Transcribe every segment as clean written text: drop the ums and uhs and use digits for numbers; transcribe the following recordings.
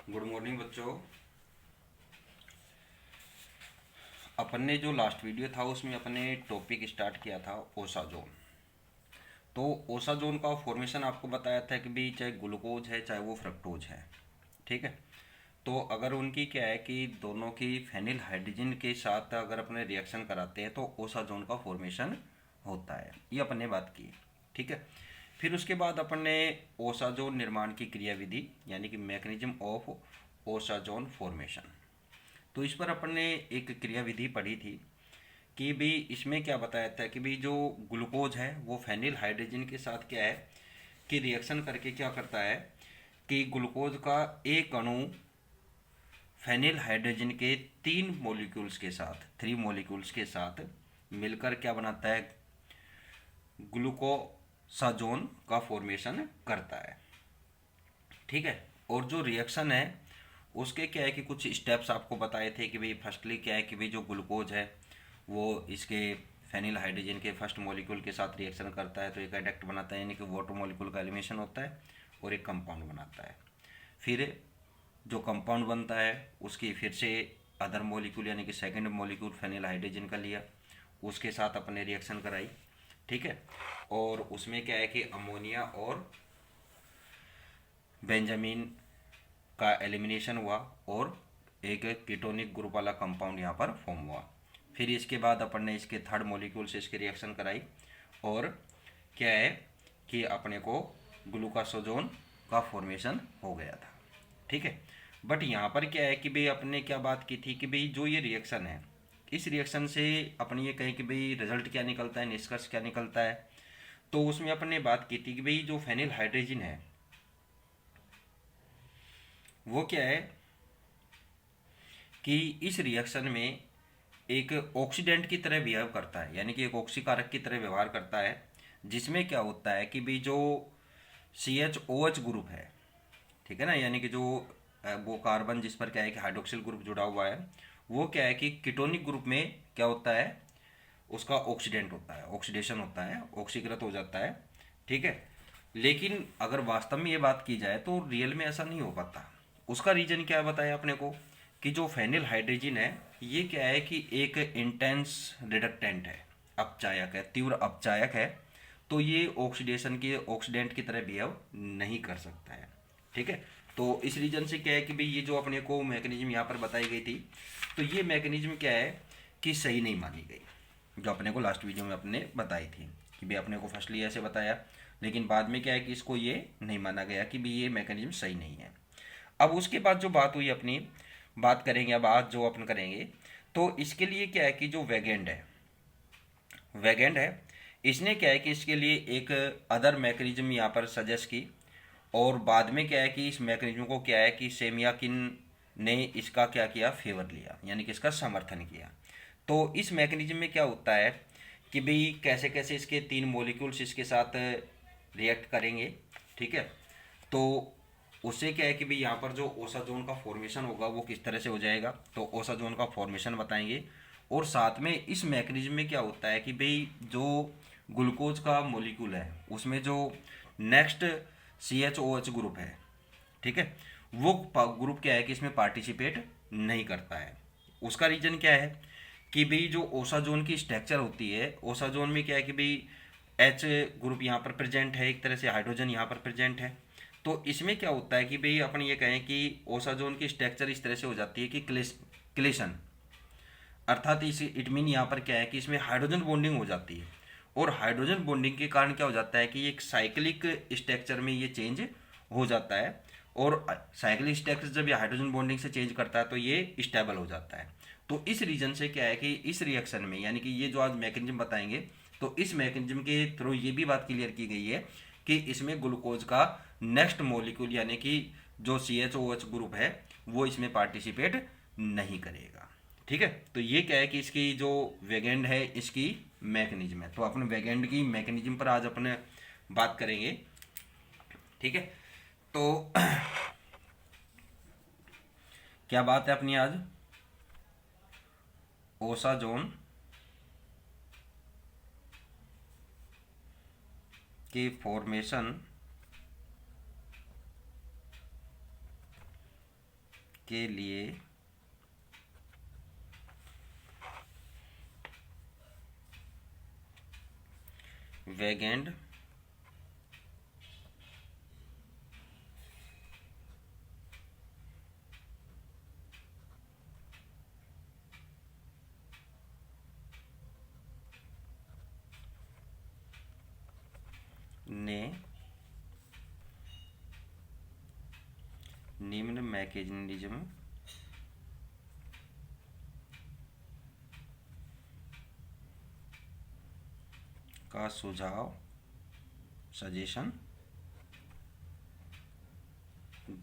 Good morning बच्चों। अपन ने जो लास्ट वीडियो था उसमें अपने टॉपिक स्टार्ट किया था ओसा जोन। तो ओसा जोन का फॉर्मेशन आपको बताया था कि भी चाहे ग्लूकोज है चाहे वो फ्रक्टोज है। ठीक है। तो अगर उनकी क्या है कि दोनों की फेनिल हाइड्रोजन के साथ अगर अपने रिएक्शन कराते हैं तो ओसा जोन का फॉर्मेशन होता है, ये अपन ने बात की। ठीक है। फिर उसके बाद अपन ने ओसा जोन निर्माण की क्रियाविधि यानी कि मैकेनिज्म ऑफ ओसा जोन फॉर्मेशन, तो इस पर अपन ने एक क्रिया विधि पढ़ी थी कि भी इसमें क्या बताया था कि भी जो ग्लूकोज है वो फेनिल हाइड्रोजन के साथ क्या है कि रिएक्शन करके क्या करता है कि ग्लूकोज का एक अणु फेनिल हाइड्रोजन के 3 मॉलिक्यूल्स के साथ 3 मॉलिक्यूल्स के साथ मिलकर क्या बनाता है, ग्लूकोसाजोन का फॉर्मेशन करता है। ठीक है। और जो रिएक्शन है उसके क्या है कि कुछ स्टेप्स आपको बताए थे कि भाई फर्स्टली क्या है कि भाई जो ग्लूकोज है वो इसके फेनिल हाइड्रोजन के फर्स्ट मॉलिक्यूल के साथ रिएक्शन करता है तो एक एडक्ट बनाता है यानी कि वाटर मॉलिक्यूल का एलिमिनेशन होता है और एक कंपाउंड बनाता है। फिर जो कंपाउंड बनता है उसकी फिर से अदर मॉलिक्यूल यानी कि सेकेंड मॉलिक्यूल फेनिल हाइड्रोजन का लिया, उसके साथ अपने रिएक्शन कराई। ठीक है। और उसमें क्या है कि अमोनिया और बेंजामिन का एलिमिनेशन हुआ और एक कीटोनिक ग्रुप वाला कंपाउंड यहाँ पर फॉर्म हुआ। फिर इसके बाद अपन ने इसके थर्ड मॉलिक्यूल से इसकी रिएक्शन कराई और क्या है कि अपने को ग्लूकासोजोन का फॉर्मेशन हो गया था। ठीक है। बट यहाँ पर क्या है कि भाई अपने क्या बात की थी कि भाई जो ये रिएक्शन है इस रिएक्शन से अपन ये कहें कि भाई रिजल्ट क्या निकलता है, निष्कर्ष क्या निकलता है। तो उसमें अपन ने बात की थी कि भाई जो फेनिल हाइड्रोजन है वो क्या है कि इस रिएक्शन में एक ऑक्सीडेंट की तरह बिहेव करता है यानी कि एक ऑक्सीकारक की तरह व्यवहार करता है, जिसमें क्या होता है कि भी जो C H O H group है, ठीक है ना, यानी कि जो वो कार्बन जिस पर क्या है कि हाइड्रोक्सिल ग्रुप जुड़ा हुआ है वो क्या है कि कीटोनिक ग्रुप में क्या होता है उसका ऑक्सीडेंट होता है, ऑक्सीडेशन होता है, ऑक्सीकृत हो जाता है। ठीक है। लेकिन अगर वास्तव में ये बात की जाए तो रियल में ऐसा नहीं हो पाता। उसका रीजन क्या बताया अपने को कि जो फेनिल हाइड्रोजन है ये क्या है कि एक इंटेंस रिडक्टेंट है, अपचायक है, तीव्र अपचायक है। तो ये ऑक्सीडेशन के ऑक्सीडेंट की तरह बिहेव नहीं कर सकता है। ठीक है। तो इस रीजन से क्या है कि भाई ये जो अपने को मैकेनिज्म यहाँ पर बताई गई थी तो ये मैकेनिज्म क्या है कि सही नहीं मानी गई, जो अपने को लास्ट वीडियो में अपने बताई थी कि भाई अपने को फर्स्टली ऐसे बताया लेकिन बाद में क्या है कि इसको ये नहीं माना गया कि भाई ये मैकेनिज्म सही नहीं है। अब उसके बाद जो बात हुई अपनी बात करेंगे, अब आज जो अपन करेंगे तो इसके लिए क्या है कि जो वेगेंड है, वेगेंड है इसने क्या है कि इसके लिए एक अदर मैकेनिज्म यहाँ पर सजेस्ट की और बाद में क्या है कि इस मैकेनिज्म को क्या है कि सेमियाकिन ने इसका क्या किया, फेवर लिया यानी कि इसका समर्थन किया। तो इस मैकेनिज्म में क्या होता है कि भाई कैसे कैसे इसके 3 मॉलिक्यूल्स इसके साथ रिएक्ट करेंगे। ठीक है। तो उससे क्या है कि भाई यहाँ पर जो ओसाजोन का फॉर्मेशन होगा वो किस तरह से हो जाएगा, तो ओसाजोन का फॉर्मेशन बताएंगे। और साथ में इस मैकेनिज्म में क्या होता है कि भाई जो ग्लूकोज का मॉलिक्यूल है उसमें जो next C H O H group है, ठीक है, वो ग्रुप क्या है कि इसमें पार्टिसिपेट नहीं करता है। उसका रीजन क्या है कि भाई जो ओसाजोन की स्ट्रक्चर होती है, ओसाजोन में क्या है कि भाई एच ग्रुप यहाँ पर प्रेजेंट है, एक तरह से हाइड्रोजन यहाँ पर प्रेजेंट है। तो इसमें क्या होता है कि भाई अपन ये कहें कि ओसाजोन की स्ट्रक्चर इस तरह से हो जाती है कि क्लेशन, अर्थात इस इट मीन यहाँ पर क्या है कि इसमें हाइड्रोजन बॉन्डिंग हो जाती है और हाइड्रोजन बॉन्डिंग के कारण क्या हो जाता है कि एक साइक्लिक स्ट्रक्चर में ये चेंज हो जाता है और साइक्लिक स्ट्रक्चर जब ये हाइड्रोजन बॉन्डिंग से चेंज करता है तो ये स्टेबल हो जाता है। तो इस रीजन से क्या है कि इस रिएक्शन में यानी कि ये जो आज मैकेनिज्म बताएंगे तो इस मैकेनिज्म के थ्रू ये भी बात क्लियर की गई है कि इसमें ग्लूकोज का नेक्स्ट मॉलिक्यूल यानी कि जो C H O H group है वो इसमें पार्टिसिपेट नहीं करेगा। ठीक है। तो ये क्या है कि इसकी जो वेगेंड है इसकी मैकेनिज्म है, तो अपन वेगेंड की मैकेनिज्म पर आज अपने बात करेंगे। ठीक है। तो क्या बात है अपनी आज ओसाजोन के फॉर्मेशन के लिए वेगेंड ने निम्न मैकेनिज्म का सुझाव सजेशन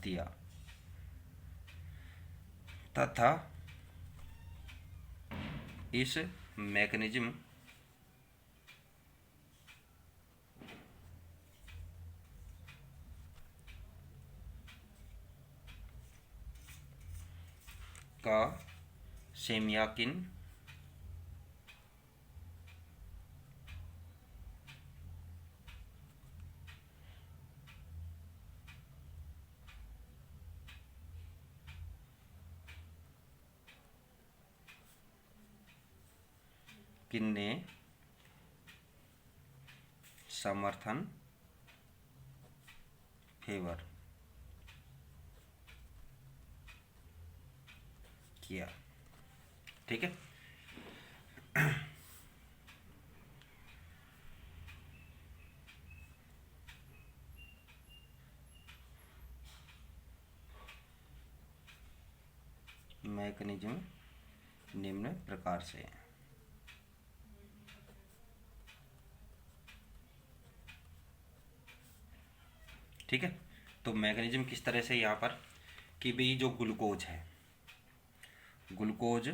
दिया तथा इस मैकेनिज्म का सेमियाकिन ने समर्थन फेवर किया। ठीक है, मैकेनिज्म निम्न प्रकार से है। ठीक है, तो मैकेनिज्म किस तरह से यहाँ पर कि भाई जो ग्लूकोज है, ग्लूकोज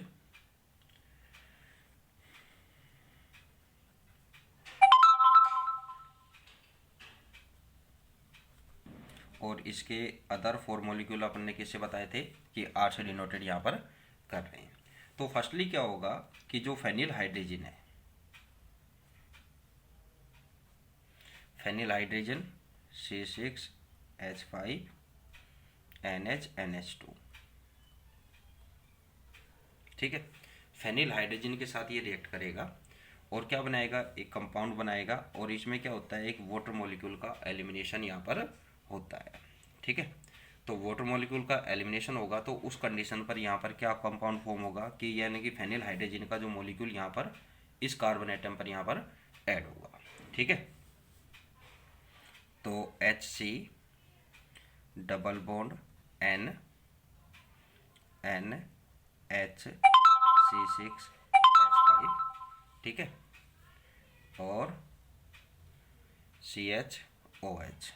और इसके अदर फोर मॉलिक्यूल अपन ने किससे बताए थे कि आर से डिनोटेड यहाँ पर कर रहे हैं। तो फर्स्टली क्या होगा कि जो फेनिल हाइड्रोजन है, फेनिल हाइड्रोजन C6H5NH2, ठीक है, फेनिल हाइड्रोजन के साथ ये रिएक्ट करेगा और क्या बनाएगा, एक कंपाउंड बनाएगा और इसमें क्या होता है, एक वाटर मॉलिक्यूल का एलिमिनेशन यहाँ पर होता है। ठीक है, तो वाटर मॉलिक्यूल का एलिमिनेशन होगा तो उस कंडीशन पर यहाँ पर क्या कंपाउंड फॉर्म होगा कि यानी कि फेनिल हाइड्रोजन का जो मॉलिक्यूल यहाँ पर इस कार्बन एटम पर यहाँ पर ऐड होगा। ठीक है, तो HC डबल बॉन्ड NH6H5, ठीक है, और CHOH,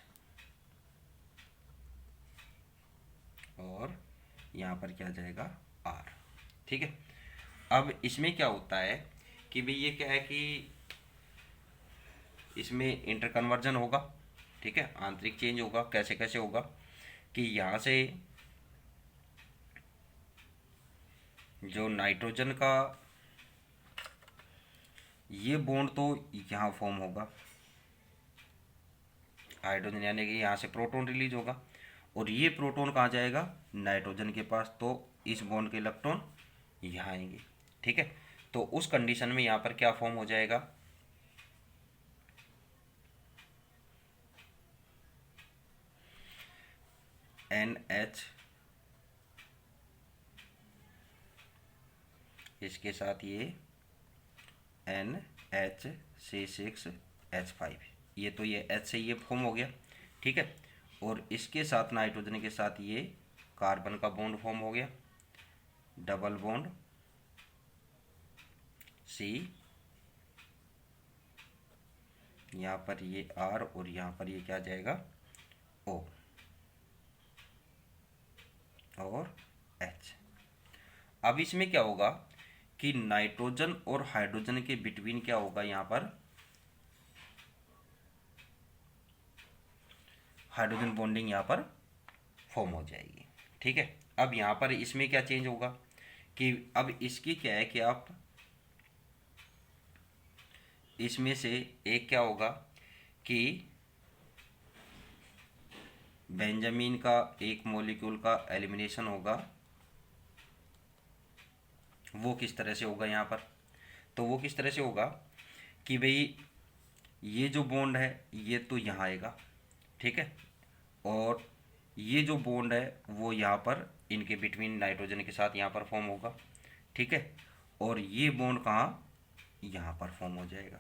और यहाँ पर क्या जाएगा R। ठीक है, अब इसमें क्या होता है कि भाई ये क्या है कि इसमें इंटरकन्वर्जन होगा। ठीक है, आंतरिक चेंज होगा। कैसे कैसे होगा कि यहाँ से जो नाइट्रोजन का ये बॉन्ड तो यहाँ फॉर्म होगा, हाइड्रोजन यानी कि यहाँ से प्रोटॉन रिलीज होगा और ये प्रोटॉन कहाँ जाएगा, नाइट्रोजन के पास, तो इस बॉन्ड के इलेक्ट्रॉन यहाँ आएंगे। ठीक है, तो उस कंडीशन में यहाँ पर क्या फॉर्म हो जाएगा, NH, इसके साथ ये NH6H5, ये तो ये H से ये फॉर्म हो गया। ठीक है, और इसके साथ नाइट्रोजन के साथ ये कार्बन का बॉन्ड फॉर्म हो गया, डबल बॉन्ड C, यहाँ पर ये R और यहाँ पर ये क्या जाएगा O और H। अब इसमें क्या होगा कि नाइट्रोजन और हाइड्रोजन के बिटवीन क्या होगा, यहाँ पर हाइड्रोजन बॉन्डिंग यहाँ पर फॉर्म हो जाएगी। ठीक है, अब यहाँ पर इसमें क्या चेंज होगा कि अब इसकी क्या है कि आप इसमें से एक क्या होगा कि बेंजामिन का एक मॉलिक्यूल का एलिमिनेशन होगा वो किस तरह से होगा यहाँ पर? तो वो किस तरह से होगा कि भाई ये जो बॉन्ड है ये तो यहाँ आएगा, ठीक है, और ये जो बॉन्ड है वो यहाँ पर इनके बिटवीन नाइट्रोजन के साथ यहाँ पर फॉर्म होगा, ठीक है, और ये बॉन्ड कहाँ? यहाँ पर फॉर्म हो जाएगा,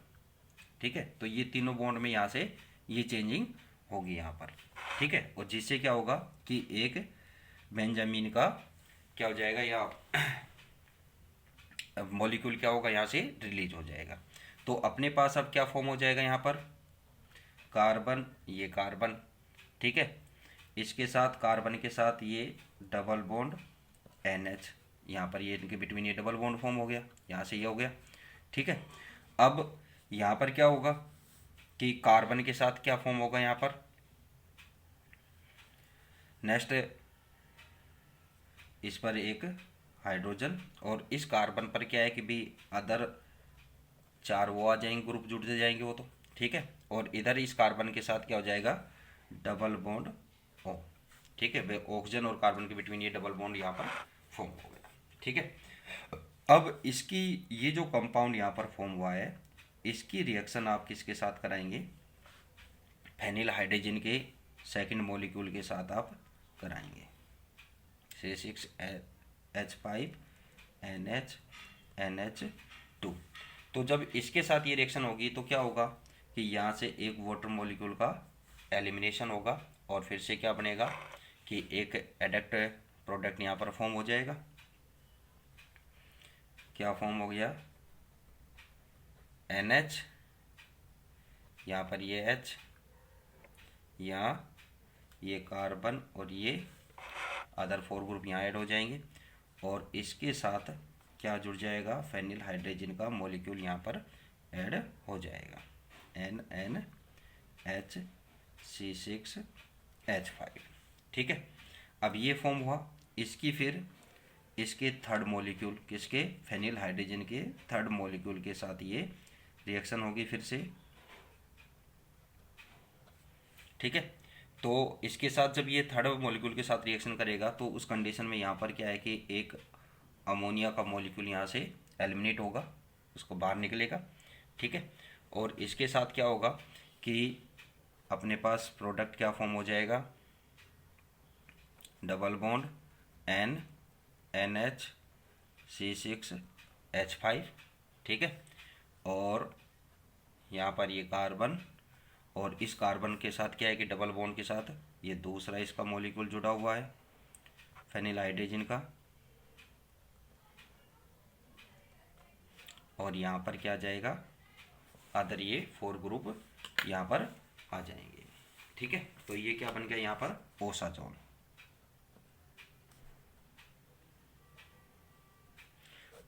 ठीक है। तो ये तीनों बॉन्ड में यहाँ से ये चेंजिंग होगी यहाँ पर, ठीक है, और जिससे क्या होगा कि एक बेंजामिन का क्या हो जाएगा, या मॉलिक्यूल क्या होगा यहाँ से रिलीज हो जाएगा। तो अपने पास अब क्या फॉर्म हो जाएगा यहाँ पर? कार्बन, ये कार्बन, ठीक है, इसके साथ कार्बन के साथ ये डबल बॉन्ड NH, यहाँ पर ये इनके बिटवीन ये डबल बॉन्ड फॉर्म हो गया, यहाँ से ये हो गया, ठीक है। अब यहाँ पर क्या होगा कि कार्बन के साथ क्या फॉर्म होगा यहाँ पर? नेक्स्ट इस पर एक हाइड्रोजन, और इस कार्बन पर क्या है कि भी अदर 4 वो आ जाएंगे, ग्रुप जुड़ते जाएंगे वो तो, ठीक है, और इधर इस कार्बन के साथ क्या हो जाएगा? डबल बॉन्ड O, ठीक है, ऑक्सीजन और कार्बन के बिटवीन ये डबल बॉन्ड यहाँ पर फॉर्म हो गया, ठीक है। अब इसकी ये जो कंपाउंड यहाँ पर फॉर्म हुआ है इसकी रिएक्शन आप किसके साथ कराएंगे? फेनिल हाइड्रोजन के सेकंड मॉलिक्यूल के साथ आप कराएंगे, C6H5NH2। तो जब इसके साथ ये रिएक्शन होगी तो क्या होगा कि यहाँ से एक वाटर मॉलिक्यूल का एलिमिनेशन होगा, और फिर से क्या बनेगा कि एक एडक्ट प्रोडक्ट यहाँ पर फॉर्म हो जाएगा। क्या फॉर्म हो गया? NH, यहाँ पर ये H, यहाँ ये कार्बन और ये अदर 4 ग्रुप यहाँ ऐड हो जाएंगे, और इसके साथ क्या जुड़ जाएगा? फेनिल हाइड्रोजन का मॉलिक्यूल यहाँ पर ऐड हो जाएगा, NNHC6H5, ठीक है। अब ये फॉर्म हुआ, इसकी फिर इसके थर्ड मॉलिक्यूल किसके? फेनिल हाइड्रोजन के थर्ड मॉलिक्यूल के साथ ये रिएक्शन होगी फिर से, ठीक है। तो इसके साथ जब ये थर्ड मॉलिक्यूल के साथ रिएक्शन करेगा तो उस कंडीशन में यहाँ पर क्या है कि एक अमोनिया का मॉलिक्यूल यहाँ से एलिमिनेट होगा, उसको बाहर निकलेगा, ठीक है, और इसके साथ क्या होगा कि अपने पास प्रोडक्ट क्या फॉर्म हो जाएगा? डबल बॉन्ड NNHC6H5, ठीक है, और यहाँ पर ये कार्बन, और इस कार्बन के साथ क्या है कि डबल बॉन्ड के साथ ये दूसरा इसका मॉलिक्यूल जुड़ा हुआ है फेनिल हाइड्रोजन का, और यहाँ पर क्या आ जाएगा? अदर ये 4 ग्रुप यहाँ पर आ जाएंगे, ठीक है। तो ये क्या बन गया यहाँ पर? ओसाजोन।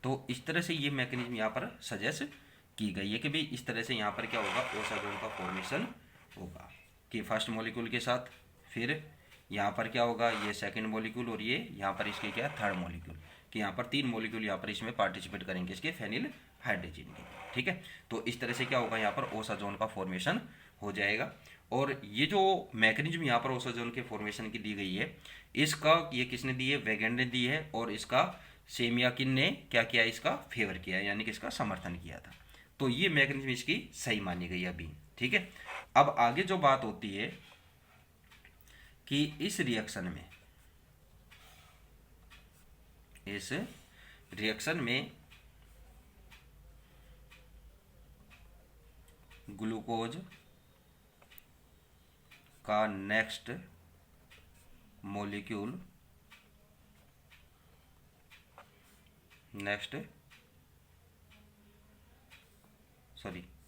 तो इस तरह से ये मैकेनिज्म यहाँ पर सजेस्ट की गई है कि भाई इस तरह से यहाँ पर क्या होगा? ओसाजोन का फॉर्मेशन होगा कि फर्स्ट मॉलिक्यूल के साथ, फिर यहाँ पर क्या होगा? ये सेकंड मॉलिक्यूल, और ये यहाँ पर इसके क्या? थर्ड मॉलिक्यूल, कि यहाँ पर 3 मॉलिक्यूल यहाँ पर इसमें पार्टिसिपेट करेंगे इसके फेनिल हाइड्रोजन के, ठीक है। तो इस तरह से क्या होगा? यहाँ पर ओसाजोन का फॉर्मेशन हो जाएगा। और ये जो मैकेनिज्म यहाँ पर ओसाजोन के फॉर्मेशन की दी गई है, इसका ये किसने दी है? वेगेन ने दी है, और इसका सेमियाकिन ने क्या किया? इसका फेवर किया, यानी कि इसका समर्थन किया था। तो ये मैकेनिज्म इसकी सही मानी गई अभी, ठीक है। अब आगे जो बात होती है कि इस रिएक्शन में ग्लूकोज का नेक्स्ट मॉलिक्यूल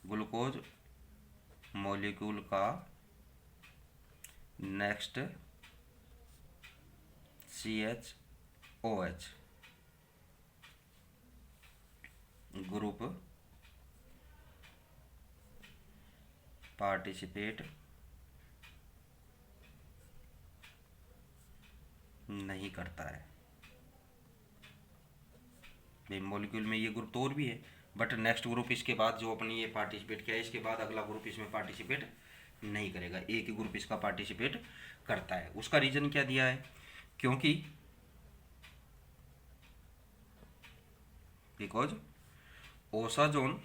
ग्लूकोज मॉलिक्यूल का नेक्स्ट CHOH ग्रुप पार्टिसिपेट नहीं करता है। मॉलिक्यूल में ये ग्रुप तो और भी है, बट नेक्स्ट ग्रुप इसके बाद जो अपनी ये पार्टिसिपेट किया है, इसके बाद अगला ग्रुप इसमें पार्टिसिपेट नहीं करेगा, एक ही ग्रुप इसका पार्टिसिपेट करता है। उसका रीजन क्या दिया है? क्योंकि बिकॉज ओसाजोन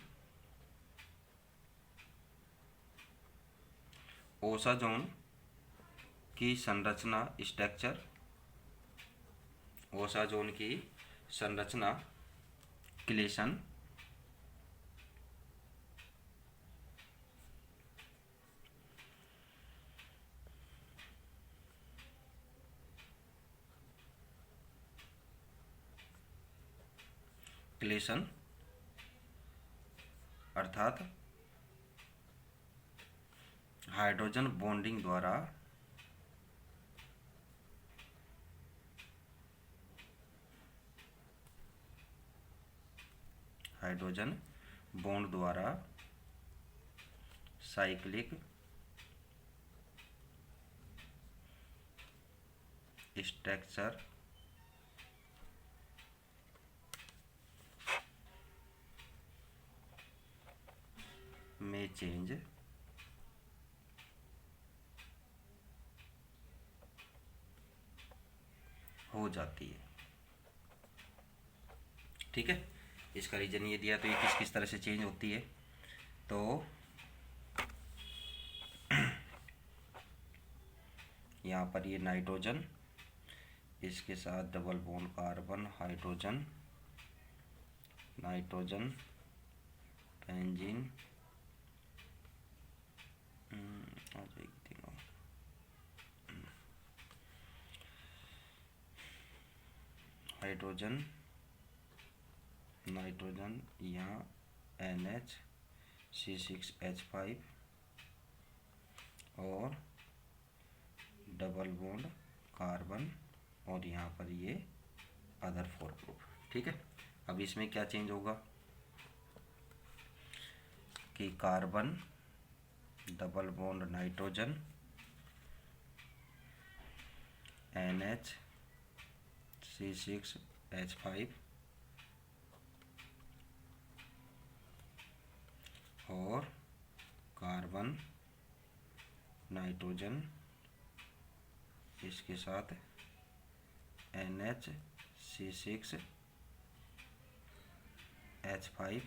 की संरचना स्ट्रक्चर, ओसाजोन की संरचना क्लेशन अर्थात हाइड्रोजन बॉन्डिंग द्वारा हाइड्रोजन बॉन्ड द्वारा साइक्लिक स्ट्रक्चर में चेंज हो जाती है। ठीक है, इसका रीजन ये दिया, तो ये किस किस तरह से चेंज होती है। तो यहाँ पर ये नाइट्रोजन, इसके साथ double bond carbon, hydrogen, nitrogen, benzene, आ जाएगी तीनों, हाइड्रोजन, नाइट्रोजन, यहाँ NH, C6H5 और डबल बॉन्ड कार्बन, और यहाँ पर ये अदर 4 ग्रुप। ठीक है, अब इसमें क्या चेंज होगा कि carbon, double bond nitrogen, NH, C6H5 और कार्बन, नाइट्रोजन, इसके साथ NH, C6H5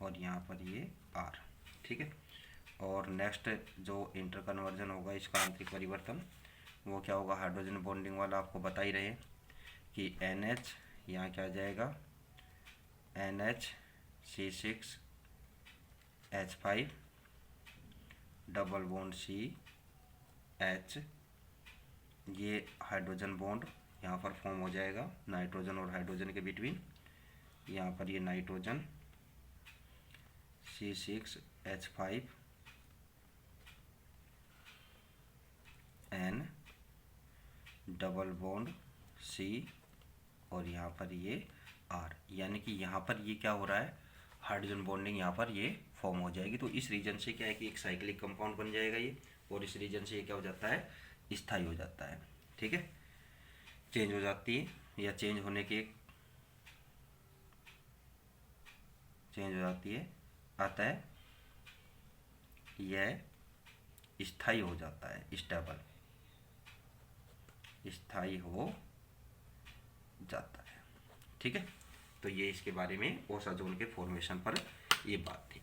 और यहाँ पर ये R। ठीक है, और नेक्स्ट जो इंटर कन्वर्जन होगा, इसका आंतरिक परिवर्तन, वो क्या होगा, हाइड्रोजन बॉन्डिंग वाला आपको बता ही रहे कि NH यहाँ क्या आ जाएगा, NH, C6H5 double bond CH, ये हाइड्रोजन बॉन्ड यहाँ पर फॉर्म हो जाएगा नाइट्रोजन और हाइड्रोजन के बिटवीन। यहाँ पर ये nitrogen C6H5 N double bond C और यहाँ पर ये R, यानी कि यहाँ पर ये क्या हो रहा है, हाइड्रोजन बॉन्डिंग यहाँ पर ये फॉर्म हो जाएगी। तो इस रीजन से क्या है कि एक साइक्लिक कंपाउंड बन जाएगा ये, और इस रीजन से ये क्या हो जाता है, स्थायी हो जाता है। ठीक है, चेंज हो जाती है, या चेंज होने की चेंज हो जाती है, अतः यह स्थायी हो जाता है, स्टेबल, स्थायी हो जाता है। ठीक है, तो ये इसके बारे में ओसाजोन के फॉर्मेशन पर ये बात थी।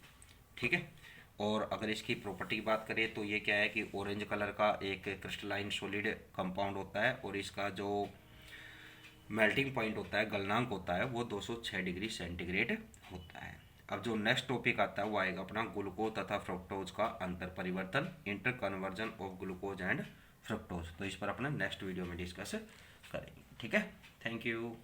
ठीक है, और अगर इसकी प्रॉपर्टी की बात करें तो ये क्या है कि ऑरेंज कलर का एक क्रिस्टलाइन सॉलिड कंपाउंड होता है, और इसका जो मेल्टिंग पॉइंट होता है, गलनांक होता है, वो 206 डिग्री सेंटीग्रेड होता है। अब जो नेक्स्ट टॉपिक आता है वो आएगा अपना ग्लूकोज तथा फ्रुक्टोज का अंतर परिवर्तन, inter conversion of glucose and fructose. तो इस पर अपना नेक्स्ट वीडियो में डिस्कस करेंगे। ठीक है, थैंक यू।